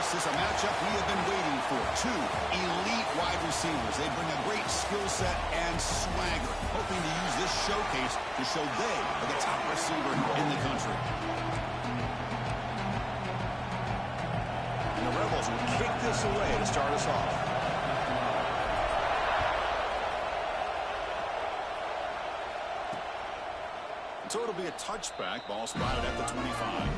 This is a matchup we have been waiting for. Two elite wide receivers. They bring a great skill set and swagger, hoping to use this showcase to show they are the top receiver in the country. And the Rebels will kick this away to start us off. So it'll be a touchback. Ball spotted at the 25.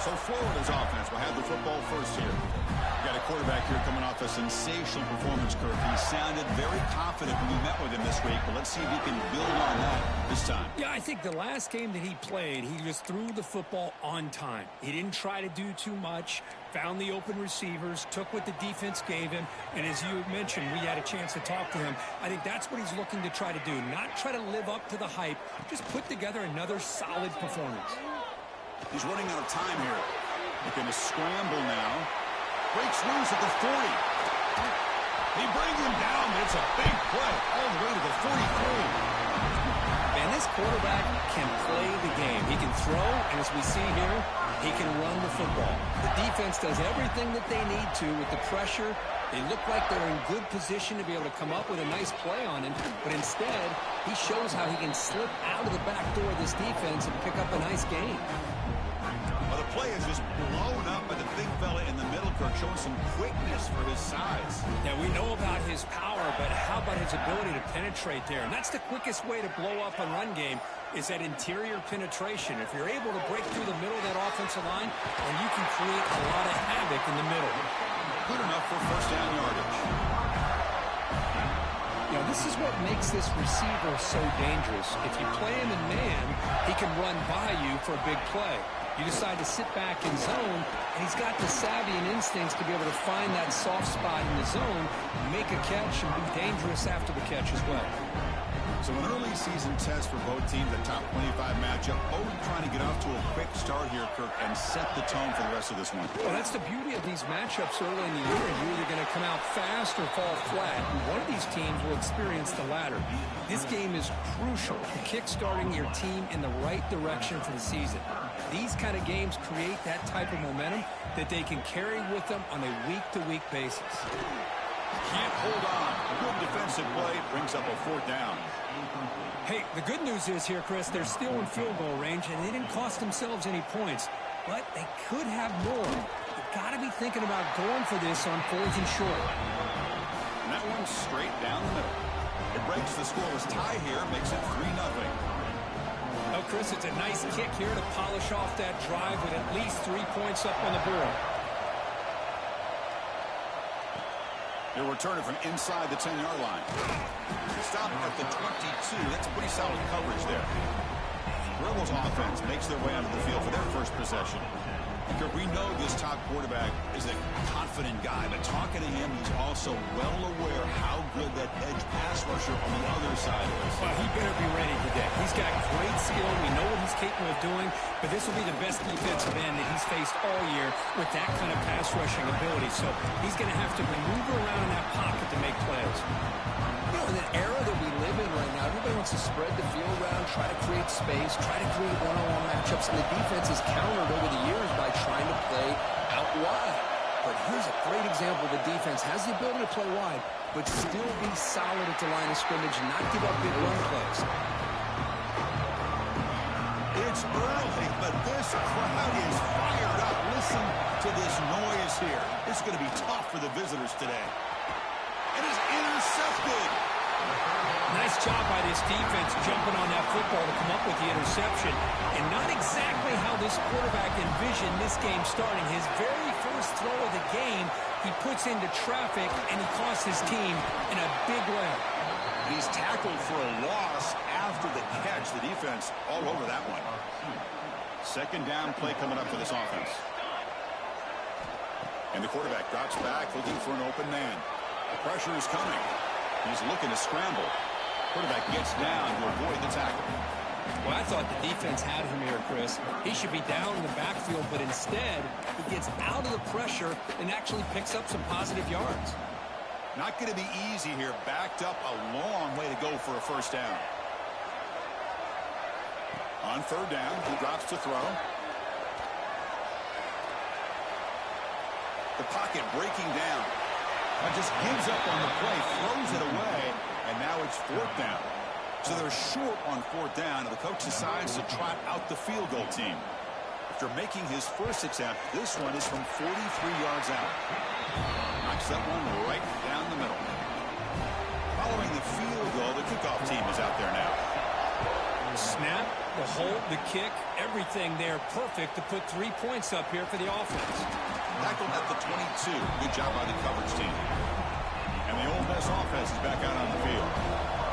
So Florida's offense will have the football first here. We've got a quarterback here coming off a sensational performance, Kirk. He sounded very confident when we met with him this week, but let's see if he can build on that this time. Yeah, I think the last game that he played, he just threw the football on time. He didn't try to do too much, found the open receivers, took what the defense gave him, and as you mentioned, we had a chance to talk to him. I think that's what he's looking to try to do, not try to live up to the hype, just put together another solid performance. He's running out of time here. Looking to scramble now. Breaks loose at the 40. He brings him down, but it's a big play all the way to the 43. Man, this quarterback can play the game. He can throw, and as we see here, he can run the football. The defense does everything that they need to with the pressure. They look like they're in good position to be able to come up with a nice play on him, but instead, he shows how he can slip out of the back door of this defense and pick up a nice gain. Well, the play is just blown up by the big fella in the middle, Kirk, showing some quickness for his size. Yeah, we know about his power, but how about his ability to penetrate there? And that's the quickest way to blow up a run game is that interior penetration. If you're able to break through the middle of that offensive line, then you can create a lot of havoc in the middle. Good enough for first down yardage. You know, this is what makes this receiver so dangerous. If you play him in man, he can run by you for a big play. You decide to sit back in zone, and he's got the savvy and instincts to be able to find that soft spot in the zone, make a catch, and be dangerous after the catch as well. So an early season test for both teams, a top 25 matchup. Both trying to get off to a quick start here, Kirk, and set the tone for the rest of this one. Well, that's the beauty of these matchups early in the year. You're either going to come out fast or fall flat. And one of these teams will experience the latter. This game is crucial for kick-starting your team in the right direction for the season. These kind of games create that type of momentum that they can carry with them on a week-to-week basis. Can't hold on. A good defensive play brings up a fourth down. Hey, the good news is here, Chris, they're still in field goal range, and they didn't cost themselves any points. But they could have more. You've got to be thinking about going for this on fourth and short. And that one's straight down the middle. It breaks the scoreless tie here, makes it 3-0. Oh, Chris, it's a nice kick here to polish off that drive with at least 3 points up on the board. They'll return it from inside the 10-yard line. Stop at the 22. That's pretty solid coverage there. Rebels offense makes their way out of the field for their first possession. Kirk, we know this top quarterback is a confident guy, but talking to him, he's also well aware how good that edge pass rusher on the other side is. Well, he better be ready today. He's got great skill. We know what he's capable of doing, but this will be the best defensive end that he's faced all year with that kind of pass rushing ability. So he's going to have to maneuver around in that pocket to make plays. You know, in the era that we live in right now, everybody wants to spread the field around, try to create space, try to create one-on-one matchups, and the defense has countered over the years by trying to play out wide. But here's a great example. The defense has the ability to play wide, but still be solid at the line of scrimmage and not give up big run plays. It's early, but this crowd is fired up. Listen to this noise here. It's going to be tough for the visitors today. It is intercepted. Nice job by this defense jumping on that football to come up with the interception. And not exactly how this quarterback envisioned this game starting. His very first throw of the game, he puts into traffic, and he costs his team in a big way. He's tackled for a loss after the catch. The defense all over that one. Second down play coming up for this offense. And the quarterback drops back looking for an open man. The pressure is coming. He's looking to scramble. Quarterback gets down to avoid the tackle. Well, I thought the defense had him here, Chris. He should be down in the backfield, but instead, he gets out of the pressure and actually picks up some positive yards. Not going to be easy here. Backed up a long way to go for a first down. On third down, he drops to throw. The pocket breaking down. That just gives up on the play, throws it away, and now it's 4th down. So they're short on 4th down, and the coach decides to trot out the field goal team. After making his first attempt, this one is from 43 yards out. Knocks that one right down the middle. Following the field goal, the kickoff team is out there now. Snap, the hold, the kick, everything there perfect to put 3 points up here for the offense. Tackled at the 22. Good job by the coverage team. And the Ole Miss offense is back out on the field.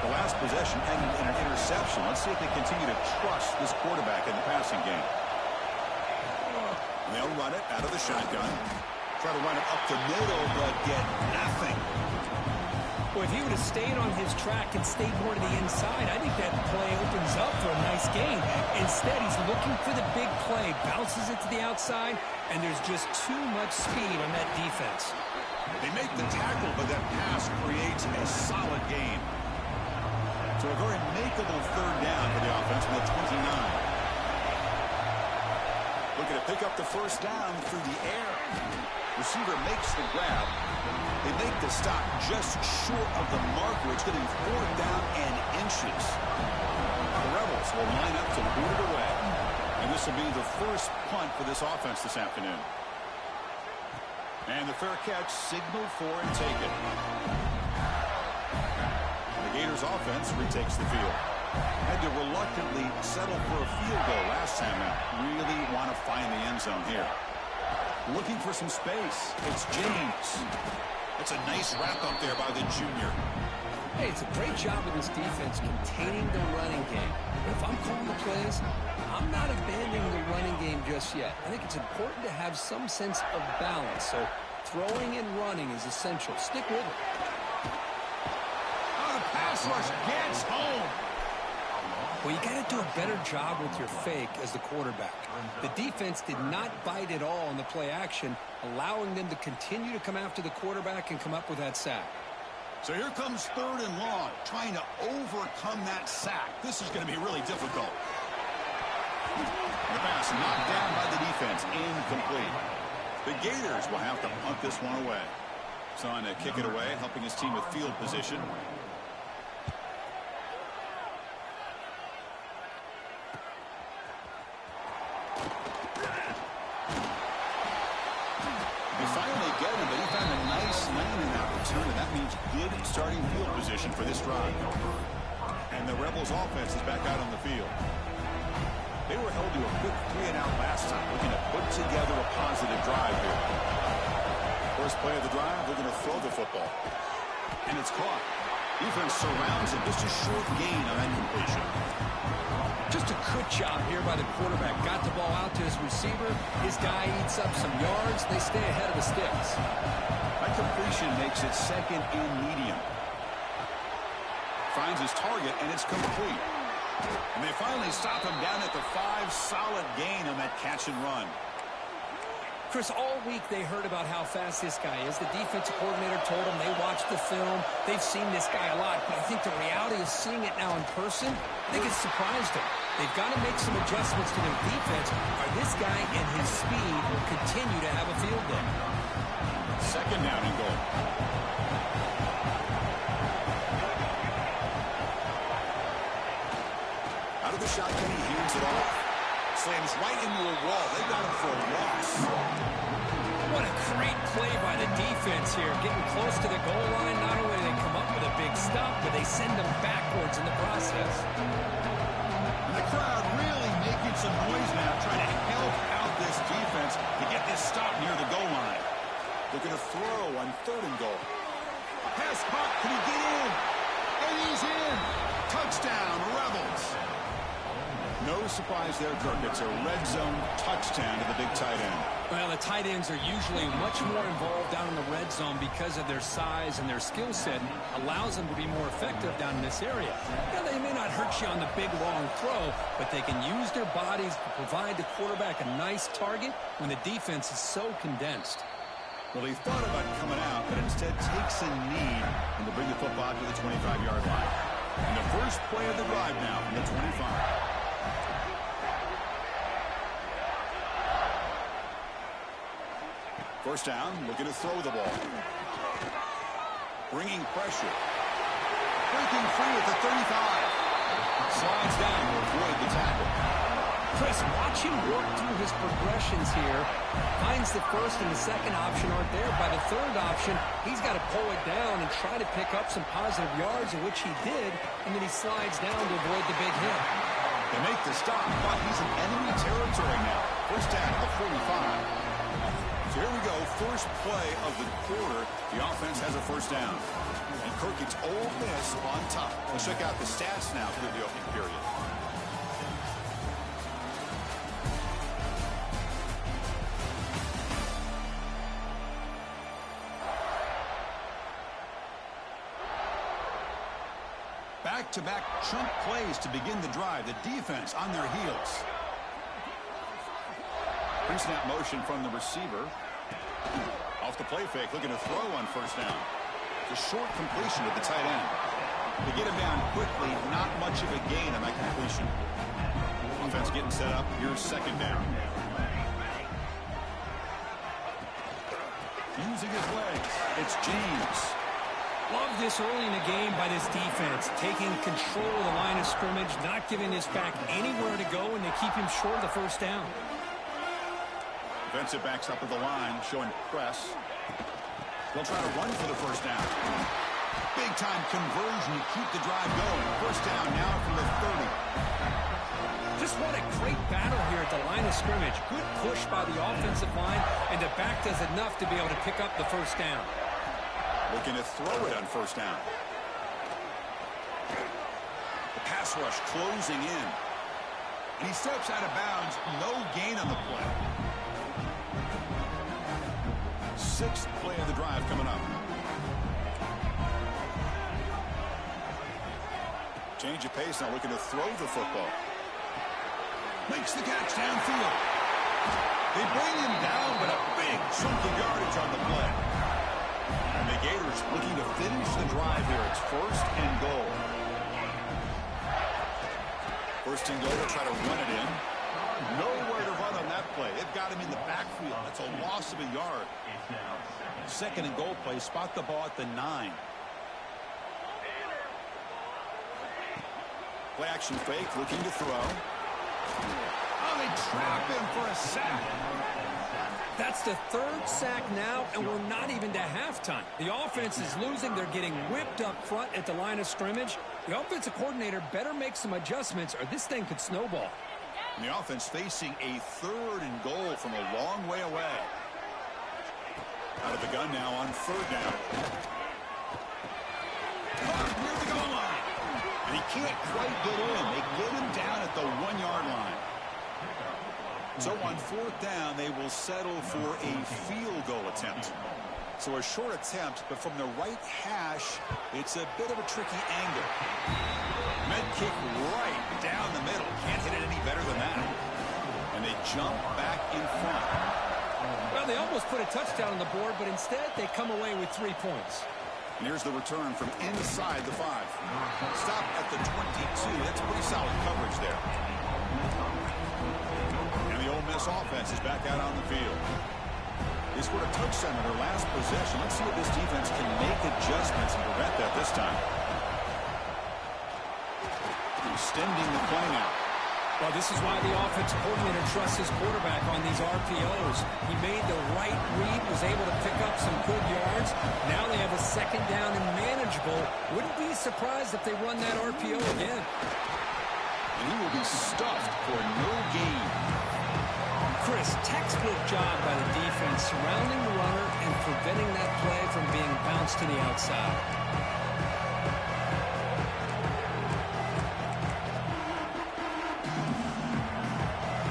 The last possession ended in an interception. Let's see if they continue to trust this quarterback in the passing game. And they'll run it out of the shotgun. Try to run it up the middle, but get nothing. Well, if he would have stayed on his track and stayed more to the inside, I think that play opens up for a nice gain. Instead, he's looking for the big play, bounces it to the outside, and there's just too much speed on that defense. They make the tackle, but that pass creates a solid gain. So a very makeable 3rd down for the offense from the 29. Looking to pick up the 1st down through the air. Receiver makes the grab. They make the stop just short of the marker. It's going to be 4th down and inches. The Rebels will line up to boot it away. And this will be the first punt for this offense this afternoon. And the fair catch signaled for and taken. The Gators offense retakes the field. Had to reluctantly settle for a field goal last time out. Really want to find the end zone here. Looking for some space. It's James. That's a nice wrap up there by the junior. Hey, it's a great job of this defense containing the running game. But if I'm calling the plays, I'm not abandoning the running game just yet. I think it's important to have some sense of balance. So throwing and running is essential. Stick with it. Oh, the pass rush gets home. Well, you got to do a better job with your fake as the quarterback. The defense did not bite at all in the play action, allowing them to continue to come after the quarterback and come up with that sack. So here comes 3rd and long, trying to overcome that sack. This is going to be really difficult. The pass knocked down by the defense, incomplete. The Gators will have to punt this one away. Son to kick it away, helping his team with field position. Starting field position for this drive. And the Rebels offense is back out on the field. They were held to a quick 3-and-out last time, looking to put together a positive drive here. First play of the drive, they're going to throw the football. And it's caught. Defense surrounds him. Just a short gain on that completion. Just a good job here by the quarterback. Got the ball out to his receiver. His guy eats up some yards. They stay ahead of the sticks. That completion makes it 2nd and medium. Finds his target, and it's complete. And they finally stop him down at the 5. Solid gain on that catch and run. Chris, all week they heard about how fast this guy is. The defensive coordinator told them they watched the film. They've seen this guy a lot, but I think the reality of seeing it now in person, I think it's surprised them. They've got to make some adjustments to their defense, or this guy and his speed will continue to have a field day. 2nd down and goal. Out of the shotgun, he hands it off. Slams right into a wall. They got him for a loss. What a great play by the defense here. Getting close to the goal line, not only do they come up with a big stop, but they send them backwards in the process. And the crowd really making some noise now, trying to help out this defense to get this stop near the goal line. They're going to throw on 3rd and goal. Pass caught. Can he get in? And he's in. Touchdown, Rebels. No surprise there, Kirk. It's a red zone touchdown to the big tight end. Well, the tight ends are usually much more involved down in the red zone because of their size and their skill set. Allows them to be more effective down in this area. Now, they may not hurt you on the big, long throw, but they can use their bodies to provide the quarterback a nice target when the defense is so condensed. Well, he thought about coming out, but instead takes a knee and to bring the football to the 25-yard line. And the first play of the drive now from the 25. First down, looking to throw the ball. Bringing pressure. Breaking free at the 35. Slides down to avoid the tackle. Chris, watch him work through his progressions here. Finds the first and the second option aren't there. By the third option, he's got to pull it down and try to pick up some positive yards, in which he did, and then he slides down to avoid the big hit. They make the stop, but he's in enemy territory now. First down at the 45. So here we go, first play of the quarter. The offense has a first down. And Kirk gets Ole Miss on top. Let's check out the stats now through the opening period. Back-to-back chunk plays to begin the drive. The defense on their heels. Pre-snap motion from the receiver. Off the play fake, looking to throw on first down. It's a short completion to the tight end. They get him down quickly, not much of a gain on that completion. Offense getting set up. Here's second down. Using his legs. It's James. Love this early in the game by this defense, taking control of the line of scrimmage, not giving this back anywhere to go, and they keep him short of the first down. Defensive backs up at the line, showing press. They'll try to run for the first down. Big-time conversion to keep the drive going. First down now from the 30. Just what a great battle here at the line of scrimmage. Good push by the offensive line, and the back does enough to be able to pick up the first down. Looking to throw it on first down. The pass rush closing in. And he steps out of bounds. No gain on the play. Sixth play of the drive coming up. Change of pace now, looking to throw the football. Makes the catch downfield. They bring him down, but a big chunk of yardage on the play. And the Gators looking to finish the drive here. It's first and goal. First and goal, they'll try to run it in. Nowhere to run on that play. They've got him in the backfield. That's a loss of a yard. Second and goal play. Spot the ball at the 9. Play action fake, looking to throw. Oh, they trap him for a sack. That's the third sack now, and we're not even to halftime. The offense is losing. They're getting whipped up front at the line of scrimmage. The offensive coordinator better make some adjustments, or this thing could snowball. And the offense facing a third and goal from a long way away. Out of the gun now on third down. Near the goal line. And he can't quite get in. They get him down at the 1-yard line. So on fourth down, they will settle for a field goal attempt. So a short attempt, but from the right hash, it's a bit of a tricky angle. Med kick right down the middle. Can't hit it any better than that. And they jump back in front. Well, they almost put a touchdown on the board, but instead they come away with 3 points. And here's the return from inside the 5. Stop at the 22. That's pretty solid coverage there. And the Ole Miss offense is back out on the field. They scored a touchdown in their last possession. Let's see if this defense can make adjustments and prevent that this time. Extending the play now. Well, this is why the offensive coordinator trusts his quarterback on these RPOs. He made the right read, was able to pick up some good yards. Now they have a second down and manageable. Wouldn't be surprised if they run that RPO again. And he will be stuffed for no gain. Chris, textbook job by the defense surrounding the runner and preventing that play from being bounced to the outside.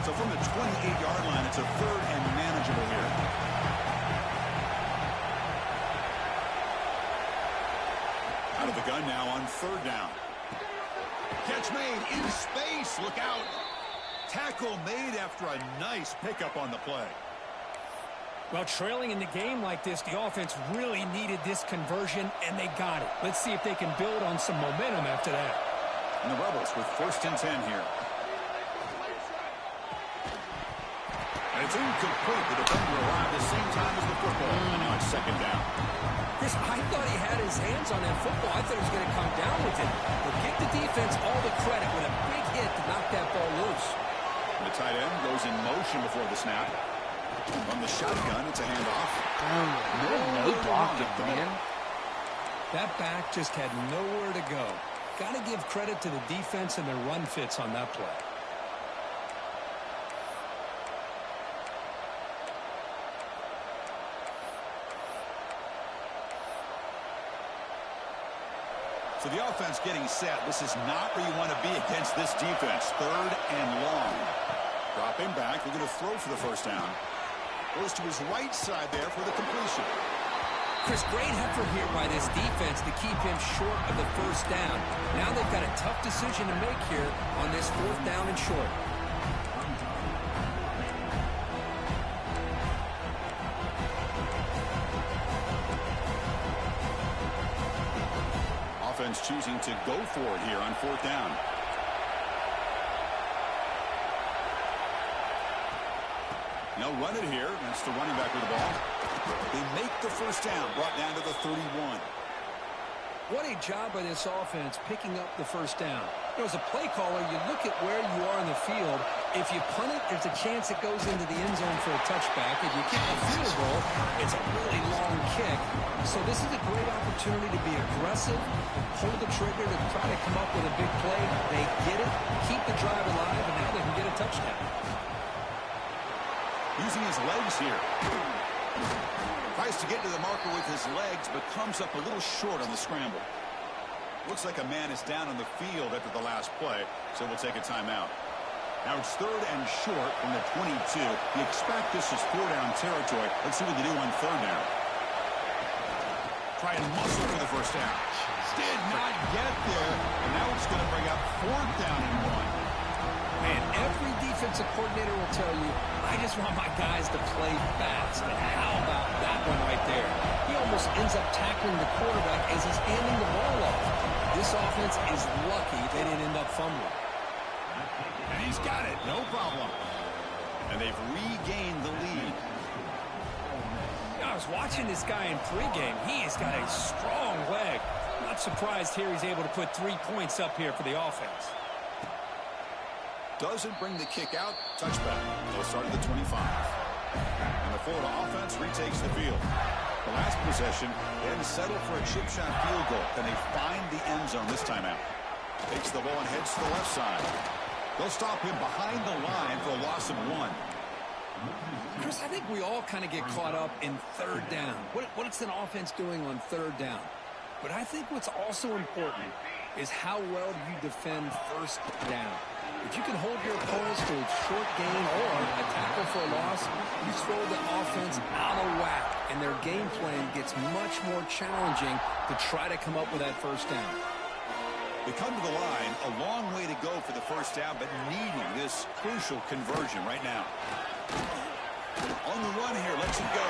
So from the 28-yard line, it's a third and manageable here. Out of the gun now on third down. Catch made in space. Look out. Tackle made after a nice pickup on the play. Well, trailing in the game like this, the offense really needed this conversion, and they got it. Let's see if they can build on some momentum after that. And the Rebels with first and 10 here. And it's incomplete. The defender arrived at the same time as the football. And now it's second down. Chris, I thought he had his hands on that football. I thought he was going to come down with it. But give the defense all the credit with a big hit to knock that ball loose. The tight end goes in motion before the snap. From the shotgun, it's a handoff. No blocking, man. That back just had nowhere to go. Got to give credit to the defense and their run fits on that play. So the offense getting set. This is not where you want to be against this defense. Third and long. Dropping back. They're going to throw for the first down. Goes to his right side there for the completion. Chris, great effort here by this defense to keep him short of the first down. Now they've got a tough decision to make here on this fourth down and short. Offense choosing to go for it here on fourth down. They'll run it here. That's the running back with the ball. They make the first down, brought down to the 31. What a job by this offense picking up the first down. You know, as a play caller, you look at where you are in the field. If you punt it, there's a chance it goes into the end zone for a touchback. If you kick a field goal, it's a really long kick. So this is a great opportunity to be aggressive, pull the trigger to try to come up with a big play. They get it, keep the drive alive, and now they can get a touchdown. Using his legs here. Tries to get to the marker with his legs, but comes up a little short on the scramble. Looks like a man is down on the field after the last play, so we'll take a timeout. Now it's third and short from the 22. You expect this is four-down territory. Let's see what they do on third down. Try and muscle for the first down. Did not get there, and now it's going to bring up fourth down and one. Man, every defensive coordinator will tell you, I just want my guys to play fast. And how about that one right there? He almost ends up tackling the quarterback as he's handing the ball off. This offense is lucky they didn't end up fumbling. And he's got it, no problem. And they've regained the lead. I was watching this guy in pregame. He has got a strong leg. Not surprised here he's able to put 3 points up here for the offense. Doesn't bring the kick out. Touchback. They'll start at the 25. And the Florida offense retakes the field. The last possession, they had to settle for a chip shot field goal. Then they find the end zone this time out. Takes the ball and heads to the left side. They'll stop him behind the line for a loss of 1. Chris, I think we all kind of get caught up in third down. What's an offense doing on third down? But I think what's also important is how well do you defend first down. If you can hold your opponents to a short gain or a tackle for a loss, you throw the offense out of whack, and their game plan gets much more challenging to try to come up with that first down. They come to the line, a long way to go for the first down, but needing this crucial conversion right now. On the run here, lets it go.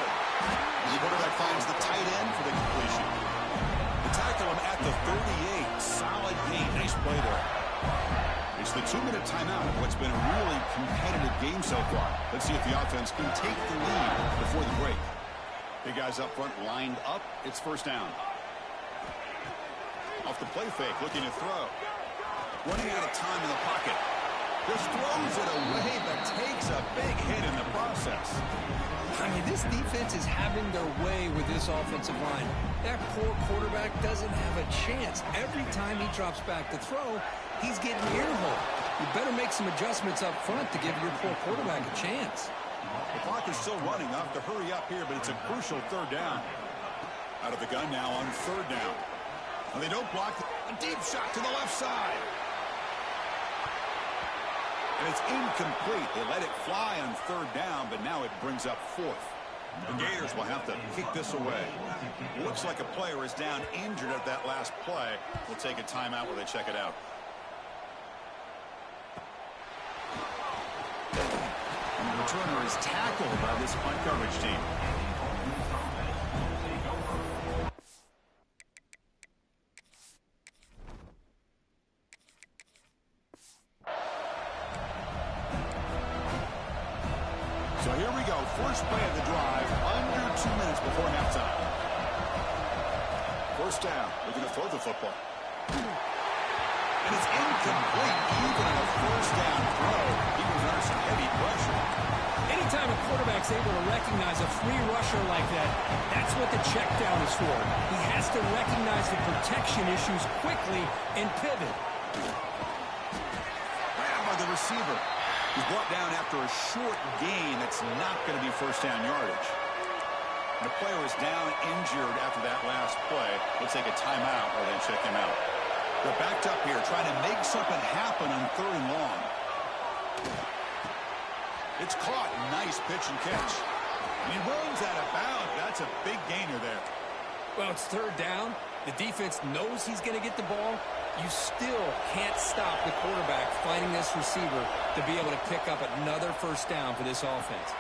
The quarterback finds the tight end for the completion. They tackle him at the 38. Solid gain. Nice play there. It's the 2-minute timeout of what's been a really competitive game so far. Let's see if the offense can take the lead before the break. Big guys up front lined up. It's first down. Off the play fake, looking to throw. Running out of time in the pocket. Just throws it away, but takes a big hit in the process. I mean, this defense is having their way with this offensive line. That poor quarterback doesn't have a chance. Every time he drops back to throw, he's getting ear-hole. You better make some adjustments up front to give your poor quarterback a chance. The clock is still running. They'll have to hurry up here, but it's a crucial third down. Out of the gun now on third down. And they don't block. A deep shot to the left side. And it's incomplete. They let it fly on third down, but now it brings up fourth. The Gators will have to kick this away. Looks like a player is down injured at that last play. We'll take a timeout while they check it out. And the returner is tackled by this punt coverage team. So here we go. First play of the drive, under 2 minutes before halftime. First down. Looking to throw the football. And it's incomplete, even on a first down throw. He was under some heavy pressure. Anytime a quarterback's able to recognize a free rusher like that, that's what the check down is for. He has to recognize the protection issues quickly and pivot. Grabbed by the receiver. He's brought down after a short gain that's not going to be first down yardage. And the player is down injured after that last play. We'll take a timeout or then check him out. They're backed up here trying to make something happen on 3rd and long. It's caught. Nice pitch and catch. And he runs out of bounds. That's a big gainer there. Well, it's 3rd down. The defense knows he's going to get the ball. You still can't stop the quarterback finding this receiver to be able to pick up another first down for this offense.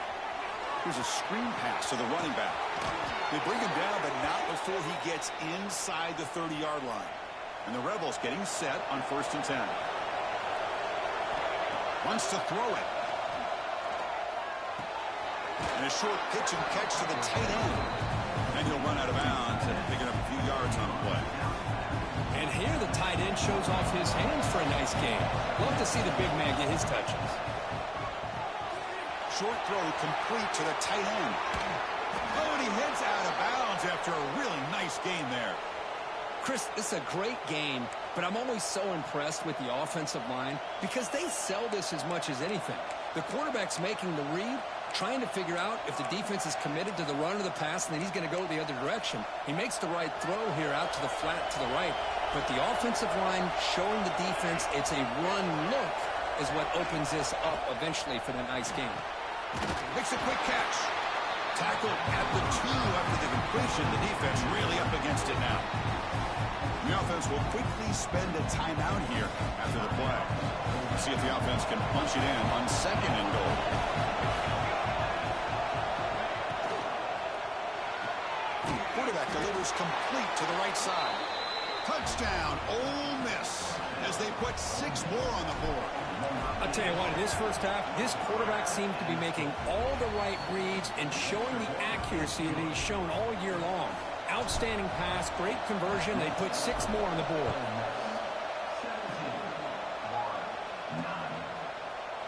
Here's a screen pass to the running back. They bring him down, but not before he gets inside the 30-yard line. And the Rebels getting set on 1st and 10. Wants to throw it. And a short pitch and catch to the tight end. And he'll run out of bounds and picking up a few yards on the play. And here the tight end shows off his hands for a nice game. Love to see the big man get his touches. Short throw complete to the tight end. Oh, and he heads out of bounds after a really nice game there. Chris, this is a great game, but I'm always so impressed with the offensive line because they sell this as much as anything. The quarterback's making the read, trying to figure out if the defense is committed to the run or the pass, and then he's going to go the other direction. He makes the right throw here out to the flat to the right, but the offensive line showing the defense it's a run look is what opens this up eventually for the nice game. Makes a quick catch. Tackled at the 2 after the completion. The defense really up against it now. The offense will quickly spend a timeout here after the play. Let's see if the offense can punch it in on 2nd and goal. Quarterback delivers complete to the right side. Touchdown, Ole Miss, as they put 6 more on the board. I'll tell you what, in this first half, this quarterback seemed to be making all the right reads and showing the accuracy that he's shown all year long. Outstanding pass, great conversion. They put 6 more on the board.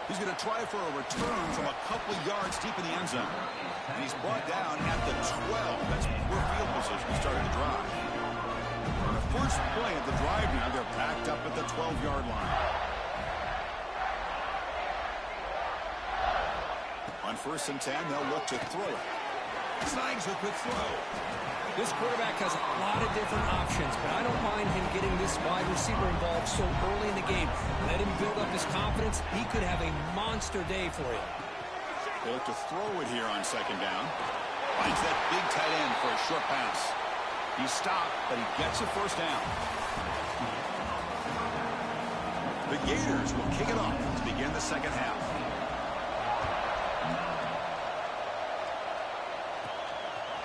He's going to try for a return from a couple yards deep in the end zone. And he's brought down at the 12. That's poor field position to start the drive. On the first play of the drive now, they're backed up at the 12-yard line. On 1st and 10, they'll look to throw it. Snags a quick throw. This quarterback has a lot of different options, but I don't mind him getting this wide receiver involved so early in the game. Let him build up his confidence. He could have a monster day for you. They look to throw it here on 2nd down. Finds that big tight end for a short pass. He's stopped, but he gets a first down. The Gators will kick it off to begin the second half.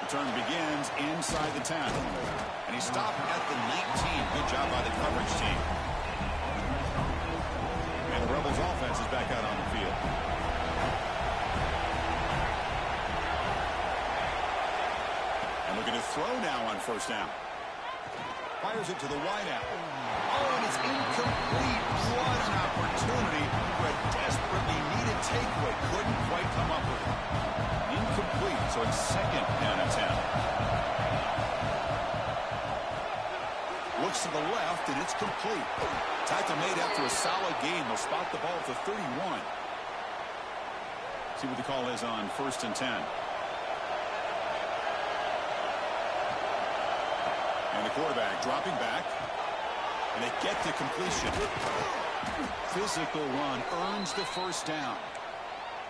Return begins inside the 10. And he stopped at the 19. Good job by the coverage team. And the Rebels offense is back out on the field. And looking to throw now on 1st down. Fires it to the wideout. Oh, and it's incomplete. What an opportunity for a desperately needed takeaway. Couldn't quite come up with it. Incomplete, so it's 2nd down and 10. Looks to the left, and it's complete. Tackle made after a solid game. They'll spot the ball at the 31. See what the call is on 1st and 10. And the quarterback dropping back. And they get the completion. Physical run earns the first down.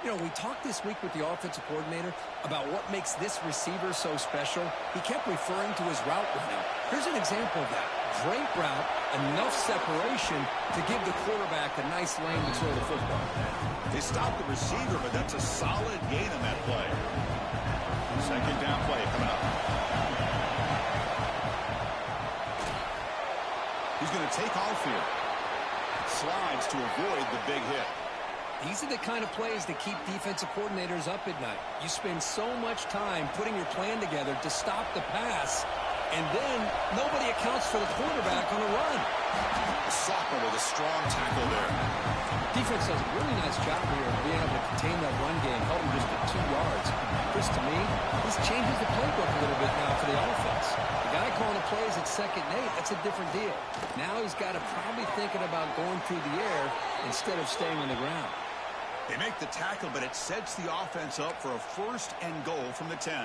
You know, we talked this week with the offensive coordinator about what makes this receiver so special. He kept referring to his route running. Here's an example of that. Great route, enough separation to give the quarterback a nice lane to throw the football. They stopped the receiver, but that's a solid gain on that play. 2nd down play coming up. He's going to take off here. Slides to avoid the big hit. These are the kind of plays that keep defensive coordinators up at night. You spend so much time putting your plan together to stop the pass, and then nobody accounts for the quarterback on a run. The sophomore with a strong tackle there. Defense does a really nice job here of being able to contain that run game, held him just at 2 yards. Chris, to me, this changes the playbook a little bit now for the offense. The guy calling the plays at 2nd and 8, that's a different deal. Now he's got to probably thinking about going through the air instead of staying on the ground. They make the tackle, but it sets the offense up for a 1st and goal from the 10.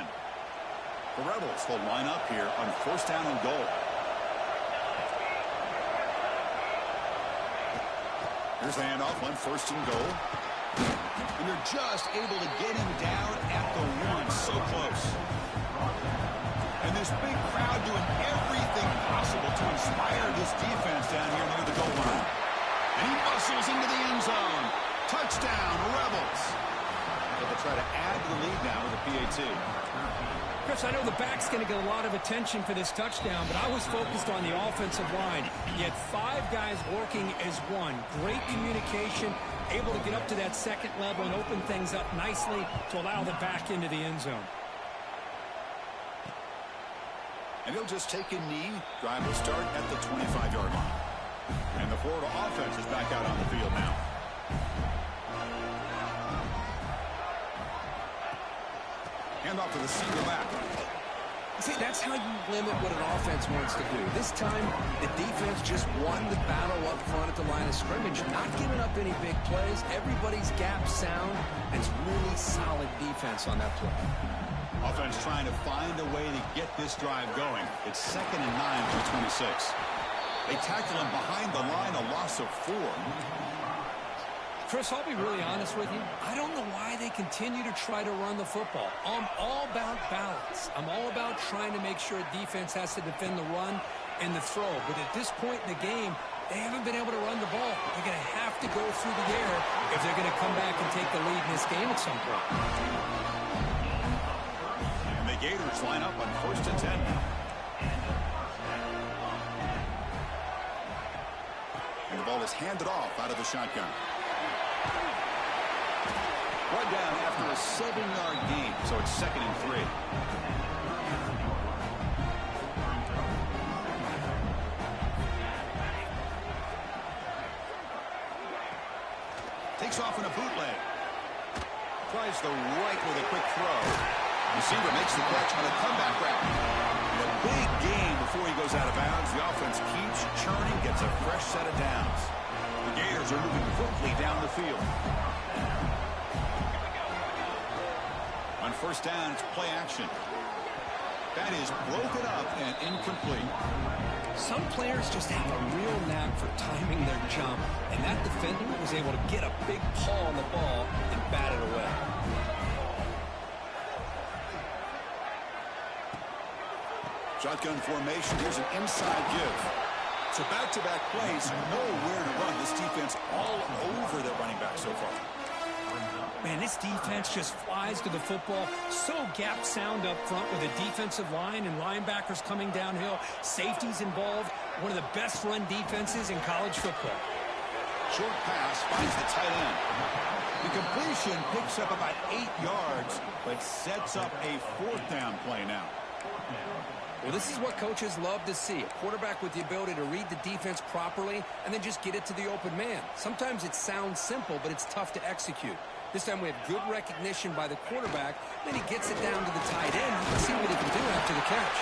The Rebels will line up here on 1st down and goal. Here's the handoff on 1st and goal. And they're just able to get him down at the 1. So close. And this big crowd doing everything possible to inspire this defense down here near the goal line. And he muscles into the end zone. Touchdown, Rebels. But they'll try to add to the lead now with a PAT. Chris, I know the back's going to get a lot of attention for this touchdown, but I was focused on the offensive line. You had 5 guys working as one. Great communication, able to get up to that 2nd level and open things up nicely to allow the back into the end zone. And he'll just take a knee. Drive will start at the 25-yard line. And the Florida offense is back out on the field now. Hand off to the single back. See, that's how you limit what an offense wants to do. This time, the defense just won the battle up front at the line of scrimmage, not giving up any big plays. Everybody's gap sound, and it's really solid defense on that play. Offense trying to find a way to get this drive going. It's 2nd and 9 for 26. They tackle him behind the line, a loss of 4. Chris, I'll be really honest with you. I don't know why they continue to try to run the football. I'm all about balance. I'm all about trying to make sure defense has to defend the run and the throw. But at this point in the game, they haven't been able to run the ball. They're going to have to go through the air if they're going to come back and take the lead in this game at some point. And the Gators line up on 1st and 10 now. And the ball is handed off out of the shotgun. One down after a 7-yard gain, so it's 2nd and 3. Takes off in a bootleg. Tries the right with a quick throw. Receiver makes the catch on a comeback route. And a big gain before he goes out of bounds. The offense keeps churning, gets a fresh set of downs. The Gators are moving quickly down the field. On 1st down, it's play action. That is broken up and incomplete. Some players just have a real knack for timing their jump, and that defender was able to get a big paw on the ball and bat it away. Shotgun formation. Here's an inside give. So back-to-back plays, nowhere to run. This defense all over their running back so far. Man, this defense just flies to the football. So gap sound up front with a defensive line and linebackers coming downhill. Safeties involved. One of the best run defenses in college football. Short pass finds the tight end. The completion picks up about 8 yards, but sets up a 4th down play now. Well, this is what coaches love to see. A quarterback with the ability to read the defense properly and then just get it to the open man. Sometimes it sounds simple, but it's tough to execute. This time we have good recognition by the quarterback. Then he gets it down to the tight end. You can see what he can do after the catch.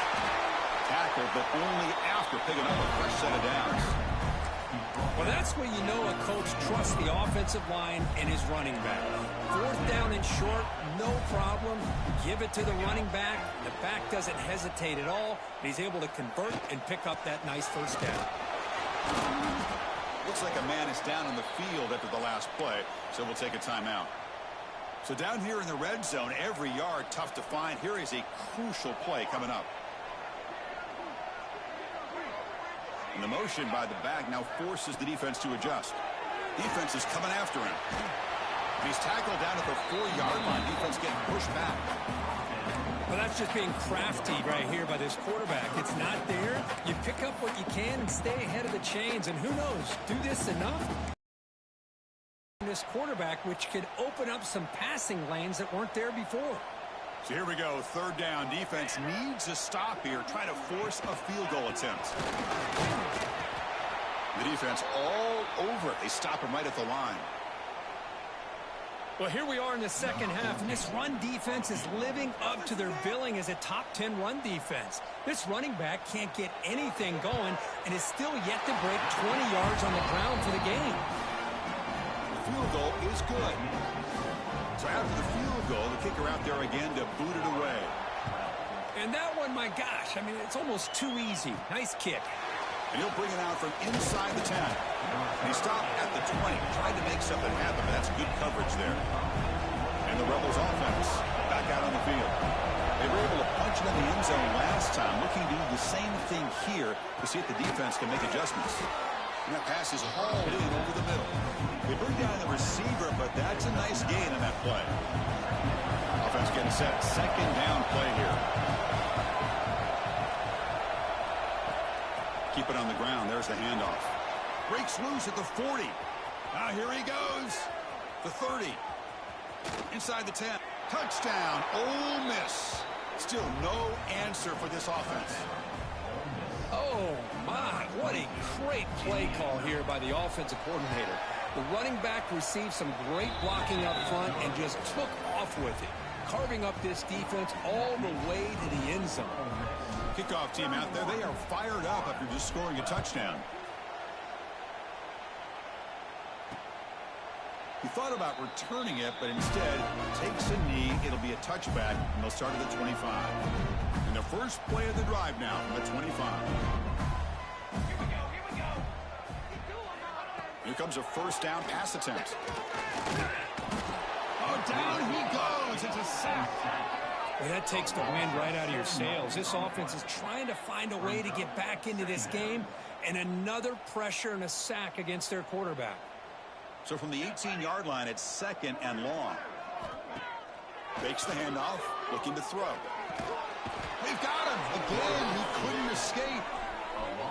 Tackle, but only after picking up a fresh set of downs. Well, that's where you know a coach trusts the offensive line and his running back. 4th down and short, no problem. Give it to the running back. The back doesn't hesitate at all. He's able to convert and pick up that nice 1st down. Looks like a man is down on the field after the last play, so we'll take a timeout. So down here in the red zone, every yard tough to find. Here is a crucial play coming up. And the motion by the back now forces the defense to adjust. Defense is coming after him. And he's tackled down at the 4-yard line. Defense getting pushed back. Well, that's just being crafty right here by this quarterback. It's not there. You pick up what you can and stay ahead of the chains. And who knows, do this enough, this quarterback, which could open up some passing lanes that weren't there before. So here we go, third down. Defense needs a stop here, trying to force a field goal attempt. The defense all over it. They stop him right at the line. Well, here we are in the second half, and this run defense is living up to their billing as a top 10 run defense. This running back can't get anything going and is still yet to break 20 yards on the ground for the game. The field goal is good. So after the field goal, the kicker out there again to boot it away. And that one, my gosh, I mean, it's almost too easy. Nice kick. And he'll bring it out from inside the 10. And he stopped at the 20, tried to make something happen, but that's good coverage there. And the Rebels offense back out on the field. They were able to punch it in the end zone last time, looking to do the same thing here to see if the defense can make adjustments. And that pass is hauled in over the middle. They bring down the receiver, but that's a nice gain in that play. Offense getting set, second down play here. Keep it on the ground. There's the handoff. Breaks loose at the 40. Now here he goes. The 30. Inside the 10. Touchdown. Ole Miss. Still no answer for this offense. Oh, my. What a great play call here by the offensive coordinator. The running back received some great blocking up front and just took off with it, carving up this defense all the way to the end zone. Kickoff team out there, they are fired up after just scoring a touchdown. He thought about returning it, but instead takes a knee. It'll be a touchback, and they'll start at the 25. And the first play of the drive now from the 25. Here comes a first down pass attempt. Oh, down he goes. It's a sack. Well, that takes the wind right out of your sails. This offense is trying to find a way to get back into this game, and another pressure and a sack against their quarterback. So from the 18-yard line, it's second and long. Fakes the handoff, looking to throw. They've got him. Again, he couldn't escape.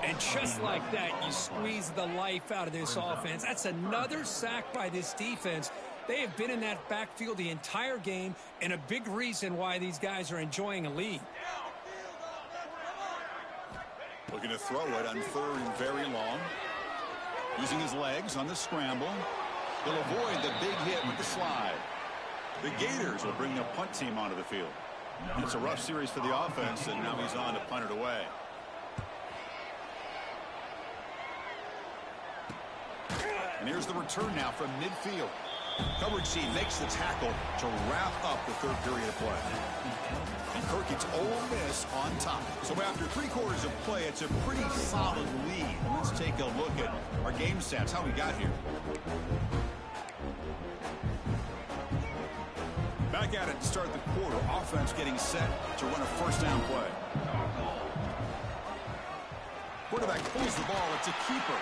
And just like that, you squeeze the life out of this offense. That's another sack by this defense. They have been in that backfield the entire game, and a big reason why these guys are enjoying a lead. Looking to throw it on third and very long. Using his legs on the scramble. He'll avoid the big hit with the slide. The Gators will bring the punt team onto the field. And it's a rough series for the offense, and now he's on to punt it away. And here's the return now from midfield. Coverage team makes the tackle to wrap up the third period of play. And Kirky's Ole Miss on top. So after 3 quarters of play, it's a pretty solid lead. Let's take a look at our game stats, how we got here. Back at it to start the quarter. Offense getting set to run a first down play. Quarterback pulls the ball. It's a keeper.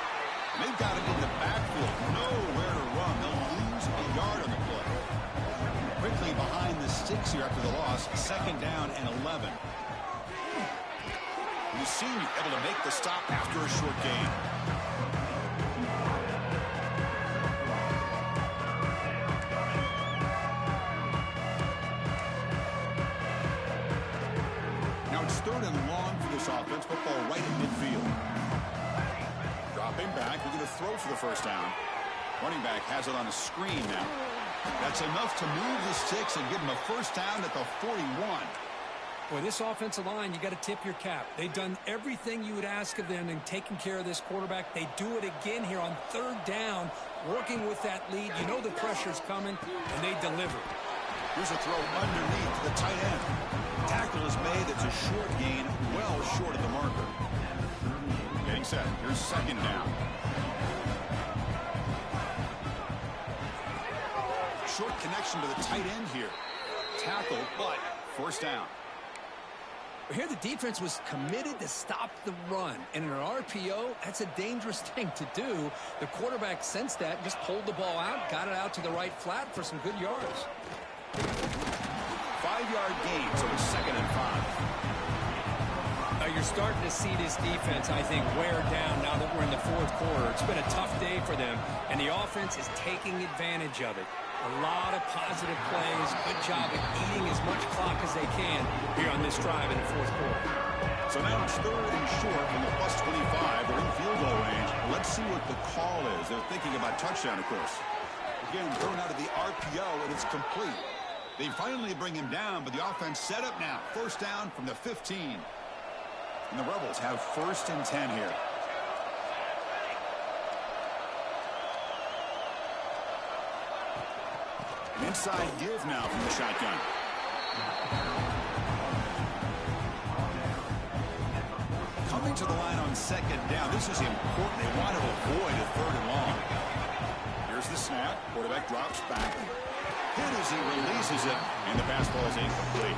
And they've got him in the backfield. Nowhere to run. They'll lose a yard on the play. Quickly behind the sticks here after the loss. Second down and 11. The senior able to make the stop after a short gain. Now it's third and long for this offense. Football right at midfield. Dropping back, we're going to throw for the first down. Running back has it on a screen now. That's enough to move the sticks and give him a first down at the 41. Boy, this offensive line, you got to tip your cap. They've done everything you would ask of them in taking care of this quarterback. They do it again here on third down, working with that lead. You know the pressure's coming, and they deliver. Here's a throw underneath to the tight end. Tackle is made. It's a short gain, well short of the marker. Getting set. Here's second down. Short connection to the tight end here. Tackle, but first down. Here the defense was committed to stop the run. And in an RPO, that's a dangerous thing to do. The quarterback sensed that, just pulled the ball out, got it out to the right flat for some good yards. 5-yard gain, so it's second and 5. You're starting to see this defense, I think, wear down now that we're in the fourth quarter. It's been a tough day for them, and the offense is taking advantage of it. A lot of positive plays. Good job at eating as much clock as they can here on this drive in the fourth quarter. So now it's third and short from the plus 25. They're in field goal range. Let's see what the call is. They're thinking about touchdown, of course. Again, thrown out of the RPO, and it's complete. They finally bring him down, but the offense set up now. First down from the 15. And the Rebels have first and 10 here. An inside give now from the shotgun. Coming to the line on second down. This is important. They want to avoid a third and long. Here's the snap. Quarterback drops back. Hit as he releases it, and the pass ball is incomplete.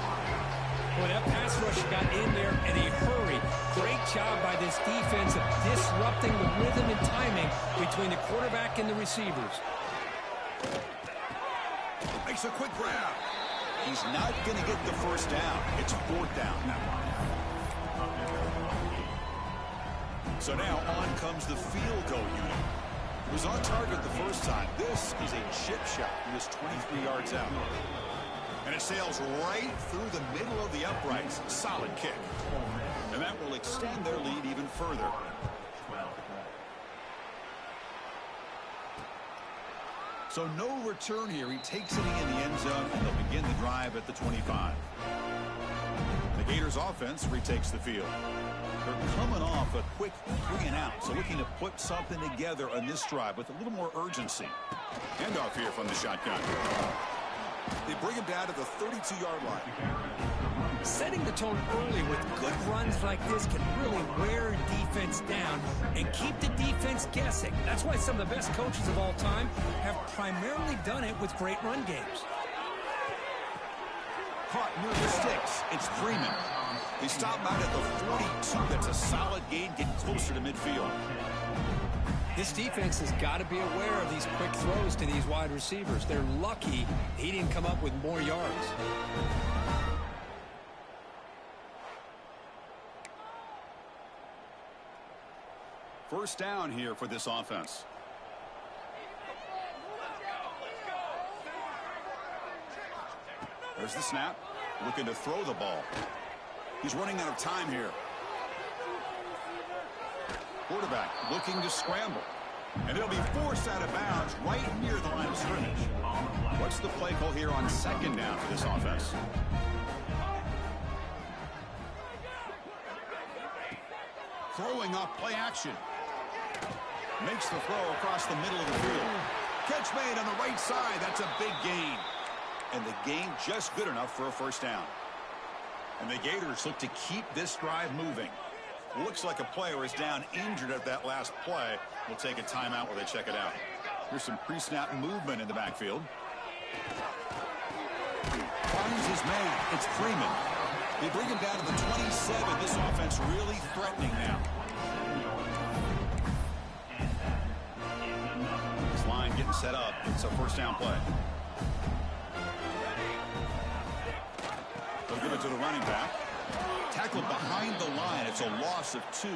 Boy, that pass rush got in there in a hurry. Great job by this defense of disrupting the rhythm and timing between the quarterback and the receivers. Makes a quick grab. He's not going to get the first down. It's fourth down now. So now on comes the field goal unit. It was on target the first time. This is a chip shot. He was 23 yards out. And it sails right through the middle of the uprights. Solid kick. And that will extend their lead even further. So no return here. He takes it in the end zone, and they'll begin the drive at the 25. The Gators offense retakes the field. They're coming off a quick 3 and out, so looking to put something together on this drive with a little more urgency. Handoff here from the shotgun. They bring him down to the 32-yard line. Setting the tone early with good runs like this can really wear defense down and keep the defense guessing. That's why some of the best coaches of all time have primarily done it with great run games. Caught near the sticks. It's Freeman. They stop out at the 42. That's a solid gain, getting closer to midfield. This defense has got to be aware of these quick throws to these wide receivers. They're lucky he didn't come up with more yards. First down here for this offense. There's the snap. Looking to throw the ball. He's running out of time here. Quarterback looking to scramble. And it'll be forced out of bounds right near the line of scrimmage. What's the play call here on second down for this offense? Throwing off play action. Makes the throw across the middle of the field. Catch made on the right side. That's a big gain. And the gain just good enough for a first down. And the Gators look to keep this drive moving. Looks like a player is down injured at that last play. We'll take a timeout while they check it out. Here's some pre-snap movement in the backfield. Finds his man. It's Freeman. They bring him down to the 27. This offense really threatening now. This line getting set up. It's a first down play. They'll give it to the running back. Tackled behind the line. It's a loss of 2.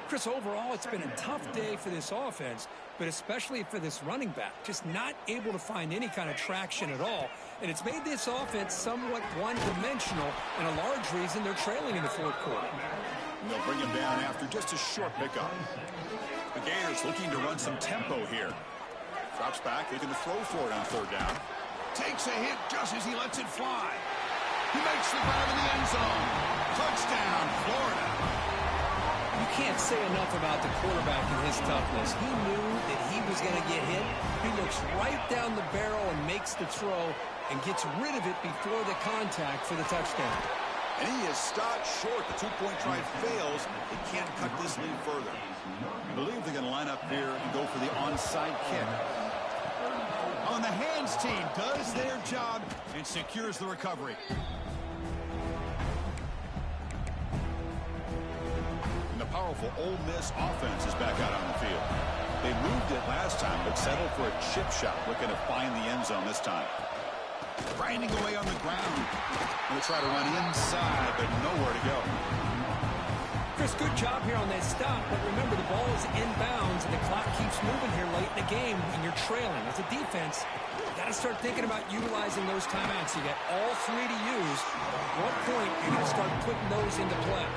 Chris, overall, it's been a tough day for this offense, but especially for this running back. Just not able to find any kind of traction at all. And it's made this offense somewhat one-dimensional, and a large reason they're trailing in the fourth quarter. And they'll bring him down after just a short pickup. The Gators looking to run some tempo here. Drops back, looking to throw for it on third down. Takes a hit just as he lets it fly. He makes the grab in the end zone. Touchdown, Florida. You can't say enough about the quarterback and his toughness. He knew that he was going to get hit. He looks right down the barrel and makes the throw and gets rid of it before the contact for the touchdown. And he is stopped short. The two-point try fails. They can't cut this lead further. I believe they're going to line up here and go for the onside kick. On the hands team does their job and secures the recovery. And the powerful Ole Miss offense is back out on the field. They moved it last time, but settled for a chip shot, looking to find the end zone this time. Grinding away on the ground. Going to try to run inside, but nowhere to go. Chris, good job here on that stop, but remember the ball is inbounds and the clock keeps moving here late in the game and you're trailing. As a defense, you got to start thinking about utilizing those timeouts. You got all three to use. At what point you're going to start putting those into play?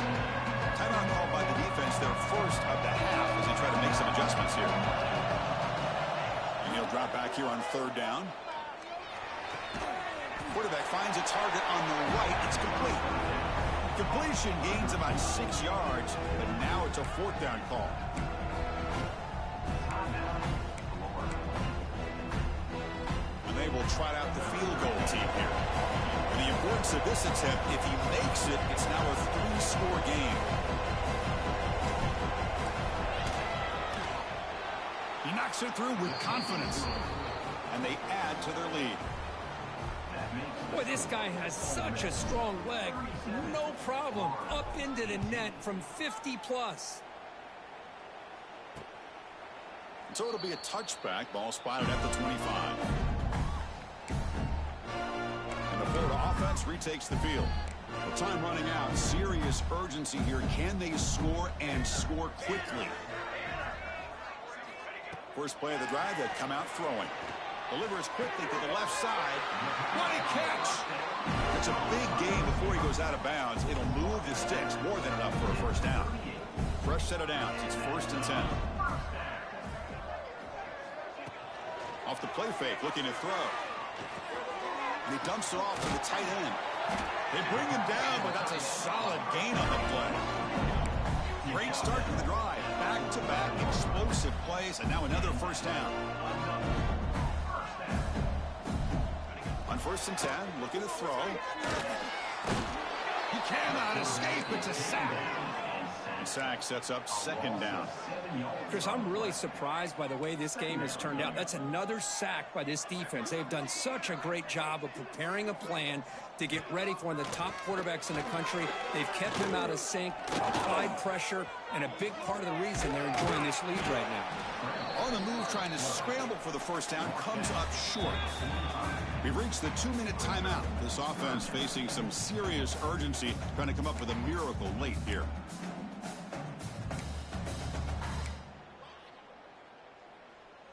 Timeout called by the defense, their first of the half as they try to make some adjustments here. And he'll drop back here on third down. Quarterback finds a target on the right. It's complete. Completion gains about 6 yards, but now it's a fourth down call. And they will trot out the field goal team here. And the importance of this attempt, if he makes it, it's now a 3-score game. He knocks it through with confidence. And they add to their lead. Boy, this guy has such a strong leg. No problem. Up into the net from 50+. So it'll be a touchback. Ball spotted at the 25. And the Florida offense retakes the field. The time running out. Serious urgency here. Can they score and score quickly? First play of the drive, they come out throwing. Delivers quickly to the left side. What a catch! It's a big gain before he goes out of bounds. It'll move the sticks. More than enough for a first down. Fresh set of downs. It's 1st and 10. Off the play fake, looking to throw. And he dumps it off to the tight end. They bring him down, but that's a solid gain on the play. Great start to the drive. Back-to-back explosive plays, and now another first down. On 1st and 10, looking to throw. He cannot escape. It's a sack. And sack sets up 2nd down. Chris, I'm really surprised by the way this game has turned out. That's another sack by this defense. They've done such a great job of preparing a plan to get ready for one of the top quarterbacks in the country. They've kept him out of sync, applied pressure, and a big part of the reason they're enjoying this lead right now. On the move, trying to scramble for the first down, comes up short. We've reached the 2-minute timeout. This offense facing some serious urgency, trying to come up with a miracle late here.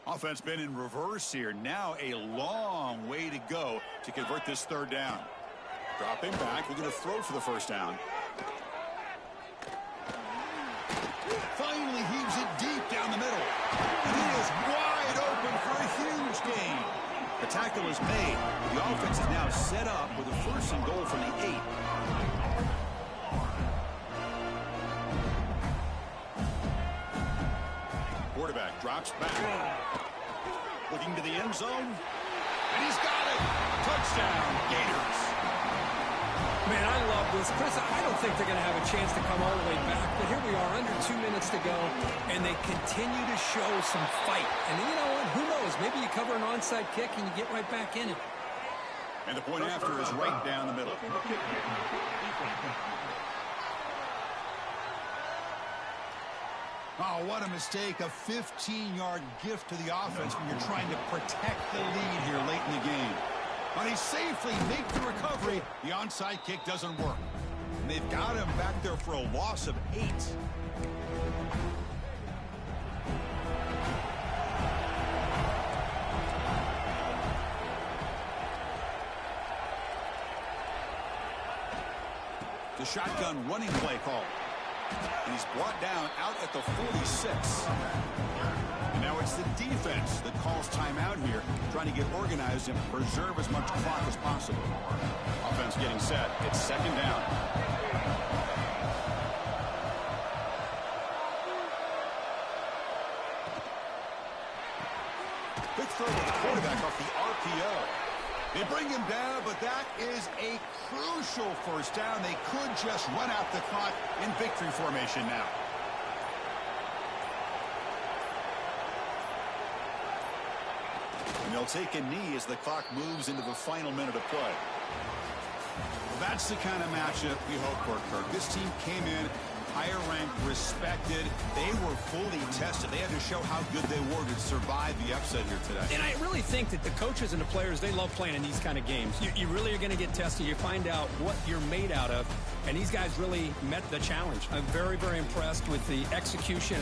Offense been in reverse here. Now a long way to go to convert this 3rd down. Dropping back, looking to throw for the first down. Finally heaves it deep down the middle. And he is wide open for a huge gain. The tackle is made. The offense is now set up with a 1st and goal from the 8. Quarterback drops back. Looking to the end zone. And he's got it. Touchdown, Gators. Man, I love this. Chris, I don't think they're going to have a chance to come all the way back, but here we are, under 2 minutes to go, and they continue to show some fight. And you know what? Who knows? Maybe you cover an onside kick and you get right back in it. And the point after is right down the middle. Oh, what a mistake. A 15-yard gift to the offense when you're trying to protect the lead here late in the game. But he safely makes the recovery. The onside kick doesn't work. And they've got him back there for a loss of 8. The shotgun running play call. And he's brought down out at the 46. And now it's the defense that calls timeout here, trying to get organized and preserve as much clock as possible. Offense getting set. It's 2nd down. Big throw to the quarterback off the RPO. They bring him down, but that is a crucial first down. They could just run out the clock in victory formation now. And they'll take a knee as the clock moves into the final minute of play. Well, that's the kind of matchup we hope for, Kirk. This team came in higher ranked, respected. They were fully tested. They had to show how good they were to survive the upset here today. And I really think that the coaches and the players, they love playing in these kind of games. You really are going to get tested. You find out what you're made out of. And these guys really met the challenge. I'm very, very impressed with the execution.